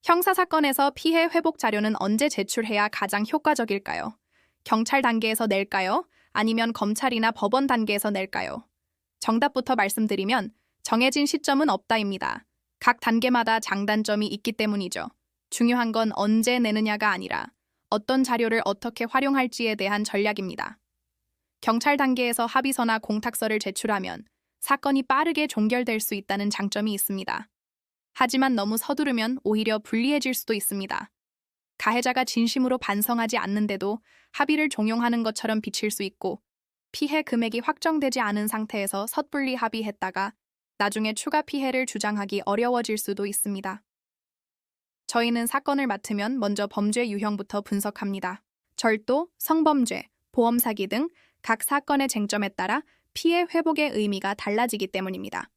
형사사건에서 피해 회복 자료는 언제 제출해야 가장 효과적일까요? 경찰 단계에서 낼까요? 아니면 검찰이나 법원 단계에서 낼까요? 정답부터 말씀드리면 정해진 시점은 없다입니다. 각 단계마다 장단점이 있기 때문이죠. 중요한 건 언제 내느냐가 아니라 어떤 자료를 어떻게 활용할지에 대한 전략입니다. 경찰 단계에서 합의서나 공탁서를 제출하면 사건이 빠르게 종결될 수 있다는 장점이 있습니다. 하지만 너무 서두르면 오히려 불리해질 수도 있습니다. 가해자가 진심으로 반성하지 않는데도 합의를 종용하는 것처럼 비칠 수 있고, 피해 금액이 확정되지 않은 상태에서 섣불리 합의했다가 나중에 추가 피해를 주장하기 어려워질 수도 있습니다. 저희는 사건을 맡으면 먼저 범죄 유형부터 분석합니다. 절도, 성범죄, 보험사기 등 각 사건의 쟁점에 따라 피해 회복의 의미가 달라지기 때문입니다.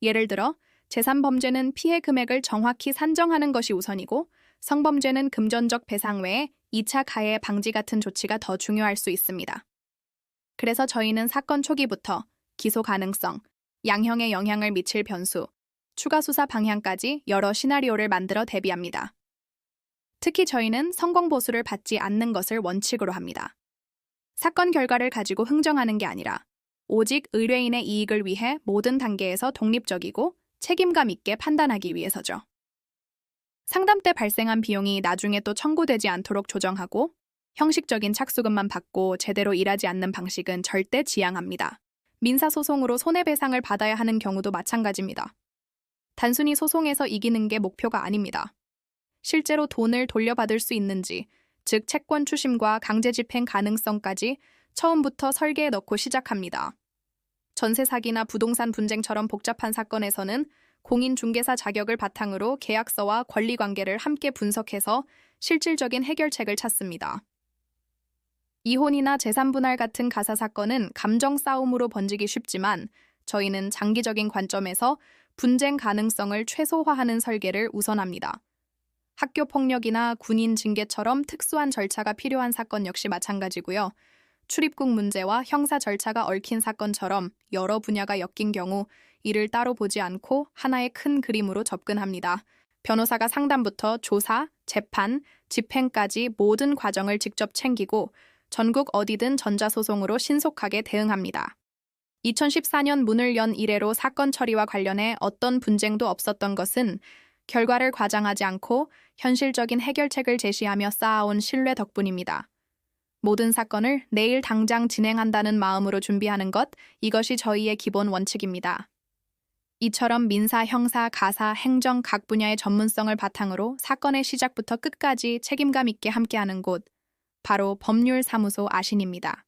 예를 들어 제3범죄는 피해 금액을 정확히 산정하는 것이 우선이고, 성범죄는 금전적 배상 외에 2차 가해 방지 같은 조치가 더 중요할 수 있습니다. 그래서 저희는 사건 초기부터 기소 가능성, 양형에 영향을 미칠 변수, 추가 수사 방향까지 여러 시나리오를 만들어 대비합니다. 특히 저희는 성공 보수를 받지 않는 것을 원칙으로 합니다. 사건 결과를 가지고 흥정하는 게 아니라 오직 의뢰인의 이익을 위해 모든 단계에서 독립적이고 책임감 있게 판단하기 위해서죠. 상담 때 발생한 비용이 나중에 또 청구되지 않도록 조정하고, 형식적인 착수금만 받고 제대로 일하지 않는 방식은 절대 지양합니다. 민사소송으로 손해배상을 받아야 하는 경우도 마찬가지입니다. 단순히 소송에서 이기는 게 목표가 아닙니다. 실제로 돈을 돌려받을 수 있는지, 즉 채권 추심과 강제 집행 가능성까지 처음부터 설계에 넣고 시작합니다. 전세 사기나 부동산 분쟁처럼 복잡한 사건에서는 공인중개사 자격을 바탕으로 계약서와 권리관계를 함께 분석해서 실질적인 해결책을 찾습니다. 이혼이나 재산분할 같은 가사 사건은 감정 싸움으로 번지기 쉽지만, 저희는 장기적인 관점에서 분쟁 가능성을 최소화하는 설계를 우선합니다. 학교 폭력이나 군인 징계처럼 특수한 절차가 필요한 사건 역시 마찬가지고요. 출입국 문제와 형사 절차가 얽힌 사건처럼 여러 분야가 엮인 경우 이를 따로 보지 않고 하나의 큰 그림으로 접근합니다. 변호사가 상담부터 조사, 재판, 집행까지 모든 과정을 직접 챙기고 전국 어디든 전자소송으로 신속하게 대응합니다. 2014년 문을 연 이래로 사건 처리와 관련해 어떤 분쟁도 없었던 것은 결과를 과장하지 않고 현실적인 해결책을 제시하며 쌓아온 신뢰 덕분입니다. 모든 사건을 내일 당장 진행한다는 마음으로 준비하는 것, 이것이 저희의 기본 원칙입니다. 이처럼 민사, 형사, 가사, 행정 각 분야의 전문성을 바탕으로 사건의 시작부터 끝까지 책임감 있게 함께하는 곳, 바로 법률사무소 아신입니다.